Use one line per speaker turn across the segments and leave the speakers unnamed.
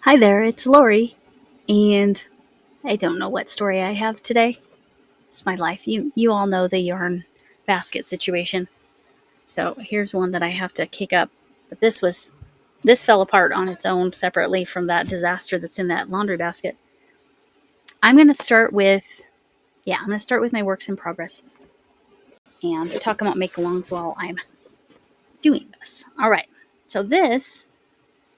Hi there, it's Lori, and I don't know what story I have today. It's my life. You all know the yarn basket situation. So here's one that I have to kick up. But this fell apart on its own separately from that disaster that's in that laundry basket. I'm going to start with my works in progress and talk about make-alongs while I'm doing this. All right. So this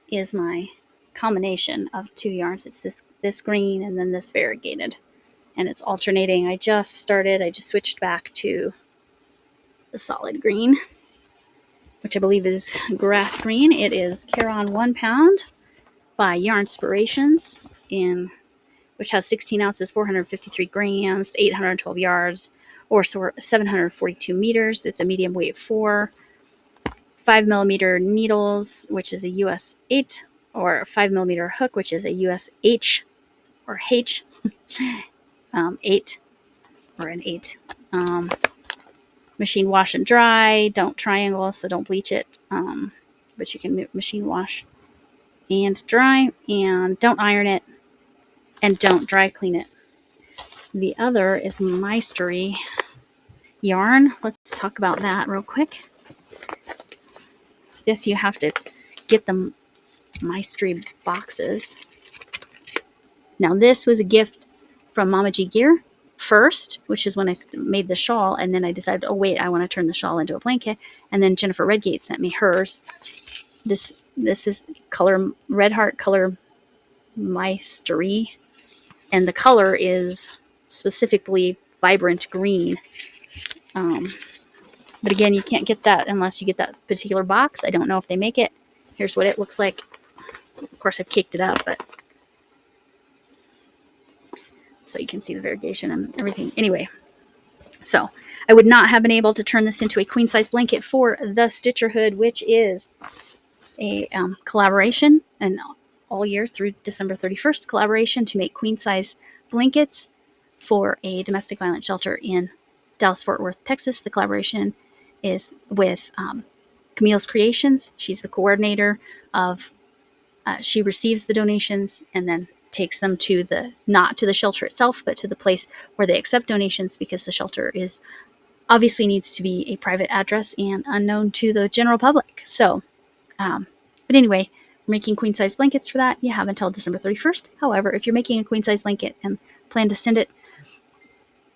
is my combination of two yarns. It's this green and then this variegated, and it's alternating. I just switched back to the solid green, which I believe is grass green. It is Caron 1 pound by Yarnspirations, which has 16 ounces, 453 grams, 812 yards, or 742 meters. It's a medium weight 4, 5mm needles, which is a US 8, or a 5mm hook, which is a US H or H, 8 or an 8. Machine wash and dry. Don't triangle, so don't bleach it. But you can machine wash and dry, and don't iron it, and don't dry clean it. The other is Mystery yarn. Let's talk about that real quick. This you have to get the Mystery boxes. Now this was a gift from Mama G Gear first, which is when I made the shawl, and then I decided, oh wait, I want to turn the shawl into a blanket, and then Jennifer Redgate sent me hers. This is color Red Heart color Mystery, and the color is specifically vibrant green. But again, you can't get that unless you get that particular box. I don't know if they make it. Here's what it looks like. Of course, I've caked it up, but so you can see the variegation and everything. Anyway, so I would not have been able to turn this into a queen size blanket for the Stitcherhood, which is a collaboration, and all year through December 31st collaboration to make queen size blankets for a domestic violence shelter in Dallas-Fort Worth, Texas. The collaboration is with Camille's Creations. She's the coordinator of, she receives the donations and then takes them to not to the shelter itself, but to the place where they accept donations, because the shelter obviously needs to be a private address and unknown to the general public. So, but anyway, we're making queen size blankets for that. You have until December 31st. However, if you're making a queen size blanket and plan to send it,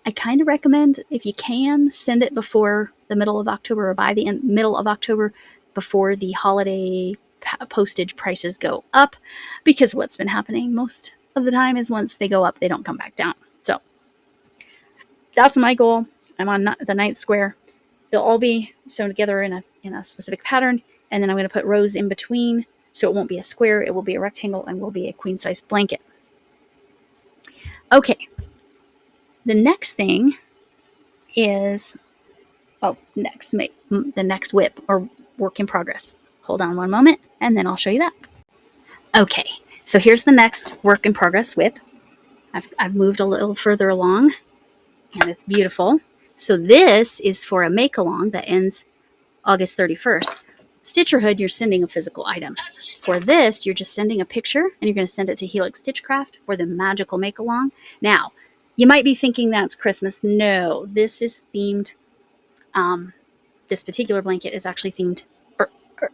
I kind of recommend, if you can, send it before the middle of October, or by the middle of October, before the holiday postage prices go up, because what's been happening most of the time is once they go up, they don't come back down. So that's my goal. I'm on the 9th square. They'll all be sewn together in a specific pattern, and then I'm going to put rows in between, so it won't be a square, it will be a rectangle, and will be a queen size blanket. Okay. The next thing is, the next whip, or work in progress. Hold on one moment, and then I'll show you that. Okay, so here's the next work in progress whip. I've moved a little further along, and it's beautiful. So this is for a make-along that ends August 31st. Stitcherhood, you're sending a physical item. For this, you're just sending a picture, and you're going to send it to Helix Stitchcraft for the magical make-along. Now, you might be thinking that's Christmas. No, this is themed. This particular blanket is actually themed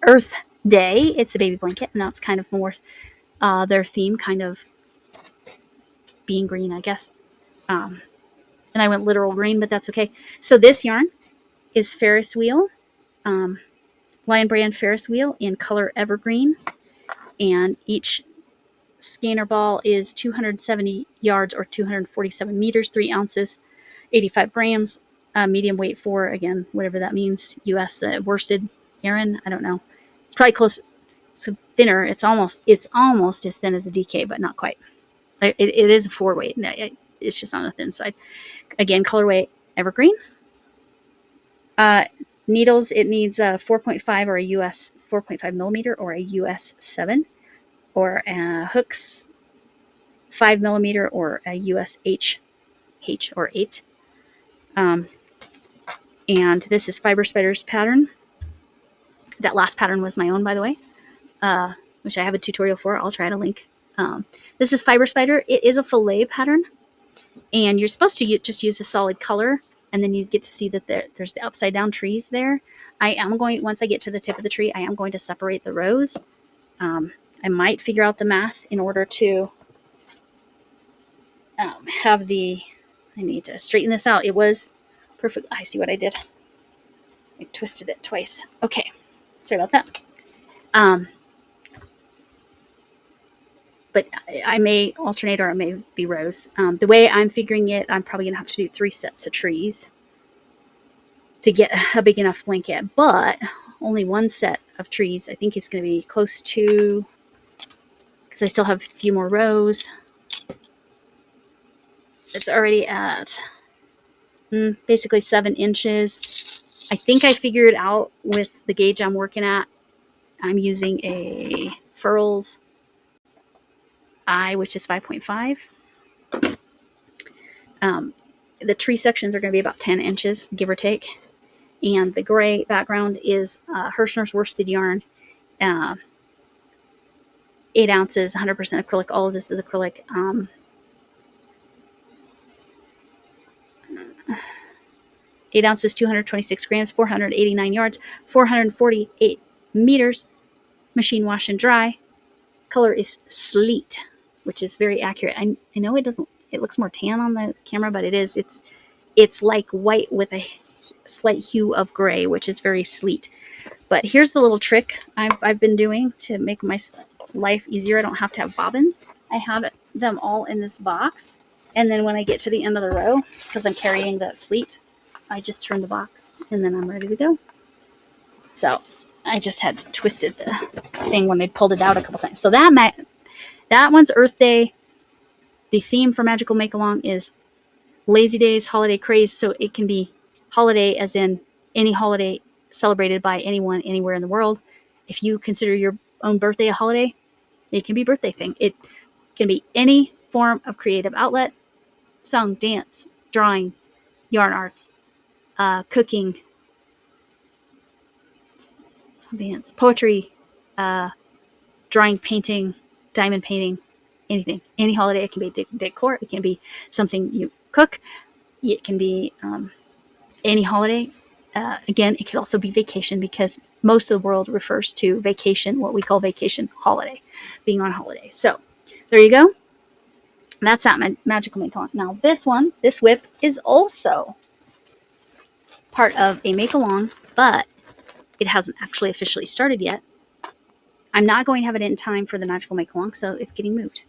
Earth Day. It's a baby blanket, and that's kind of more their theme, kind of being green, I guess. And I went literal green, but that's okay. So this yarn is Ferris Wheel, Lion Brand Ferris Wheel in color Evergreen, and each skeiner ball is 270 yards or 247 meters, 3 ounces, 85 grams, medium weight 4, again, whatever that means, US worsted yarn, I don't know. It's probably close, it's thinner, it's almost as thin as a DK, but not quite. It is a 4 weight, it's just on the thin side. Again, colorway Evergreen. Needles, it needs a 4.5 or a US 4.5 millimeter or a US 7. Or hooks, 5mm or a US H or 8. And this is Fiber Spiders pattern. That last pattern was my own, by the way, which I have a tutorial for. I'll try to link This is Fiber Spider. It is a fillet pattern, and you're supposed to just use a solid color, and then you get to see that there's the upside down trees there. I am going, once I get to the tip of the tree, I am going to separate the rows. I might figure out the math in order to have the, I need to straighten this out. It was perfect. I see what I did. I twisted it twice. Okay. Sorry about that. But I may alternate, or it may be rows. The way I'm figuring it, I'm probably going to have to do 3 sets of trees to get a big enough blanket, but only 1 set of trees. I think it's going to be close to, because I still have a few more rows. It's already at basically 7 inches. I think I figured out with the gauge I'm working at. I'm using a Furls I, which is 5.5. The tree sections are going to be about 10 inches, give or take. And the gray background is Herrschnerrs Worsted yarn. 8 ounces, 100% acrylic. All of this is acrylic. 8 ounces, 226 grams, 489 yards, 448 meters. Machine wash and dry. Color is sleet, which is very accurate. I know it doesn't, it looks more tan on the camera, but it is. It's like white with a slight hue of gray, which is very sleet. But here's the little trick I've been doing to make my life easier. I don't have to have bobbins. I have them all in this box. And then when I get to the end of the row, because I'm carrying that sleet, I just turn the box and then I'm ready to go. So I just had twisted the thing when I pulled it out a couple times. So that one's Earth Day. The theme for Magical Make-Along is Lazy Days, Holiday Craze. So it can be holiday as in any holiday celebrated by anyone anywhere in the world. If you consider your own birthday a holiday, it can be a birthday thing. It can be any form of creative outlet: song, dance, drawing, yarn arts, cooking, dance, poetry, drawing, painting, diamond painting, anything. Any holiday. It can be decor. It can be something you cook. It can be any holiday. Again, it could also be vacation, because most of the world refers to vacation, what we call vacation holiday, being on holiday. So there you go. That's that Magical Make-Along. Now this one, this whip, is also part of a Make-Along, but it hasn't actually officially started yet. I'm not going to have it in time for the Magical Make-Along, so it's getting moved.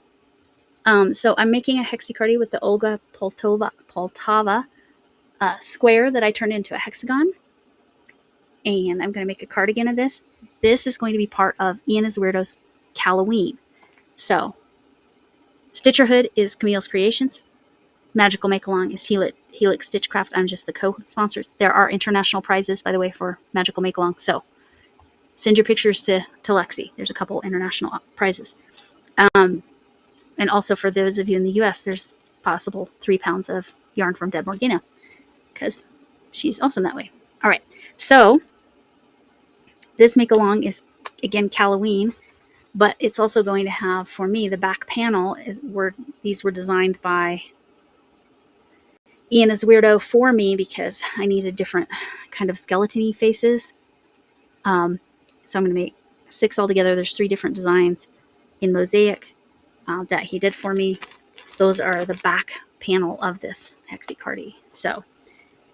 So I'm making a hexacardie with the Olga Poltava square that I turned into a hexagon. And I'm going to make a cardigan of this. This is going to be part of Ian is Weirdo's Halloween. So Stitcherhood is Camille's Creations. Magical Make-Along is Helix Stitchcraft. I'm just the co-sponsor. There are international prizes, by the way, for Magical Make-Along. So send your pictures to Lexi. There's a couple international prizes. And also for those of you in the U.S., there's possible 3 pounds of yarn from Deb Morgana, because she's awesome that way. All right. So this Make-Along is, again, Halloween, but it's also going to have, for me, the back panel. These were designed by Ian is Weirdo for me, because I needed different kind of skeleton-y faces. So I'm going to make 6 altogether. There's 3 different designs in mosaic that he did for me. Those are the back panel of this hexacardie. So,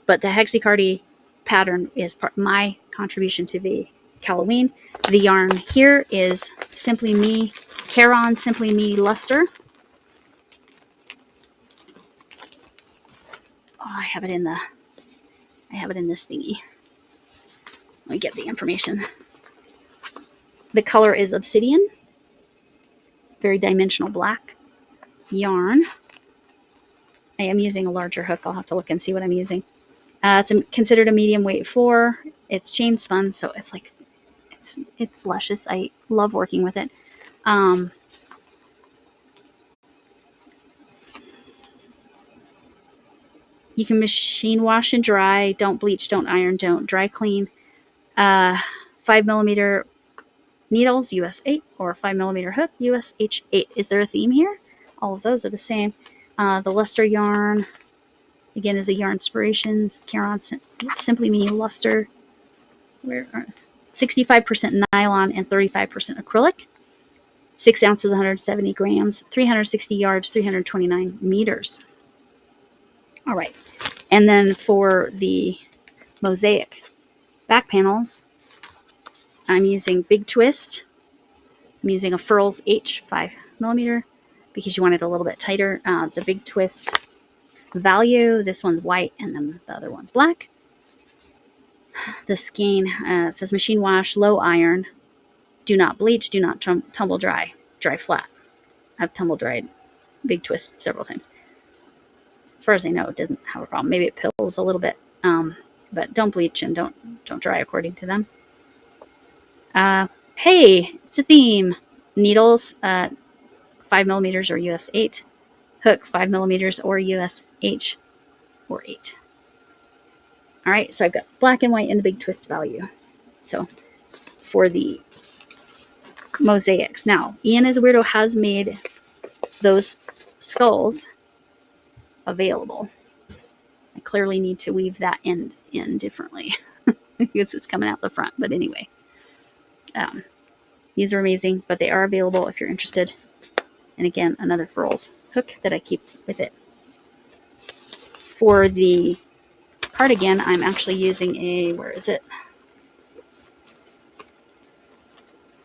but the hexacardie pattern is my contribution to the Halloween. The yarn here is Simply Me, Caron Simply Me Luster. Oh, I have it in this thingy. Let me get the information. The color is Obsidian. It's very dimensional black yarn. I am using a larger hook. I'll have to look and see what I'm using. It's considered a medium weight 4. It's chain spun, so it's like it's luscious. I love working with it. You can machine wash and dry. Don't bleach, don't iron, don't dry clean. 5mm needles, US 8, or 5mm hook, US H8. Is there a theme here? All of those are the same. The luster yarn, again, is a Yarn Inspirations. Caron Simply Me Luster. Where are 65% nylon and 35% acrylic. 6 ounces, 170 grams, 360 yards, 329 meters. All right. And then for the mosaic back panels, I'm using Big Twist. I'm using a Furls H 5mm because you want it a little bit tighter. The Big Twist value, this one's white and then the other one's black. The skein says machine wash, low iron, do not bleach, do not tumble dry, dry flat. I've tumble dried Big Twist several times. As far as I know, it doesn't have a problem. Maybe it pills a little bit, but don't bleach and don't dry according to them. Hey, it's a theme. Needles, 5mm or US 8. Hook, 5mm or US H or 8. All right, so I've got black and white and the Big Twist value. So for the mosaics. Now, Ian is a Weirdo has made those skulls available. I clearly need to weave that end in differently because it's coming out the front. But anyway, these are amazing, but they are available if you're interested. And again, another Furls hook that I keep with it. For the cardigan, I'm actually using a, where is it?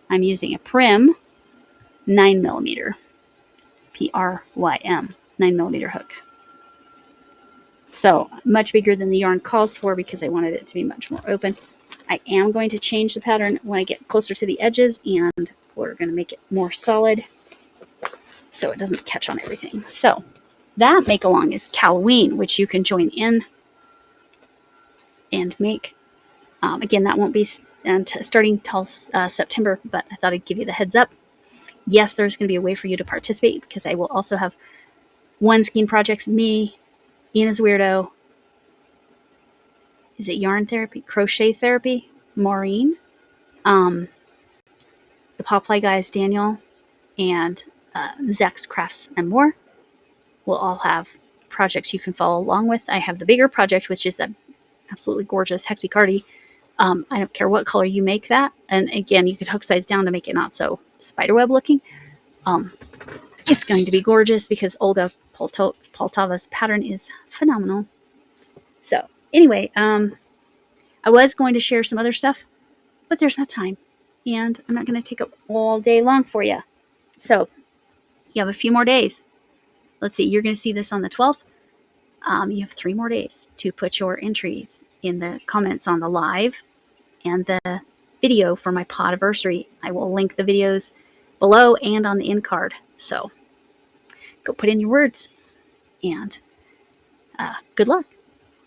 I'm using a Prim 9mm, Prym 9mm hook. So much bigger than the yarn calls for because I wanted it to be much more open. I am going to change the pattern when I get closer to the edges, and we're going to make it more solid so it doesn't catch on everything. So that make along is Halloween, which you can join in and make. Again, that won't be starting till September, but I thought I'd give you the heads up. Yes, there's going to be a way for you to participate because I will also have one skein projects, me, Ian is a Weirdo. Is it Yarn Therapy? Crochet Therapy? Maureen. The Popfly guys, Daniel, and Zach's Crafts and More. We'll all have projects you can follow along with. I have the bigger project, which is that absolutely gorgeous Hexicardi. I don't care what color you make that. And again, you could hook size down to make it not so spiderweb looking. It's going to be gorgeous because Olga Poltava's pattern is phenomenal. So anyway, I was going to share some other stuff, but there's not time. And I'm not going to take up all day long for you. So you have a few more days. Let's see, you're going to see this on the 12th. You have 3 more days to put your entries in the comments on the live and the video for my podiversary. I will link the videos below and on the end card. So go put in your words and good luck.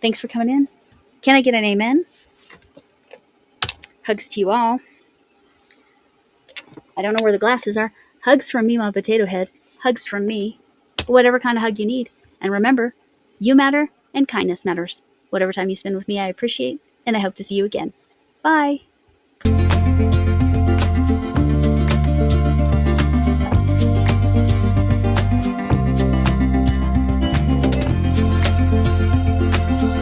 Thanks for coming in. Can I get an amen? Hugs to you all. I don't know where the glasses are. Hugs from me, my potato head. Hugs from me. Whatever kind of hug you need. And remember, you matter and kindness matters. Whatever time you spend with me, I appreciate, and I hope to see you again. Bye.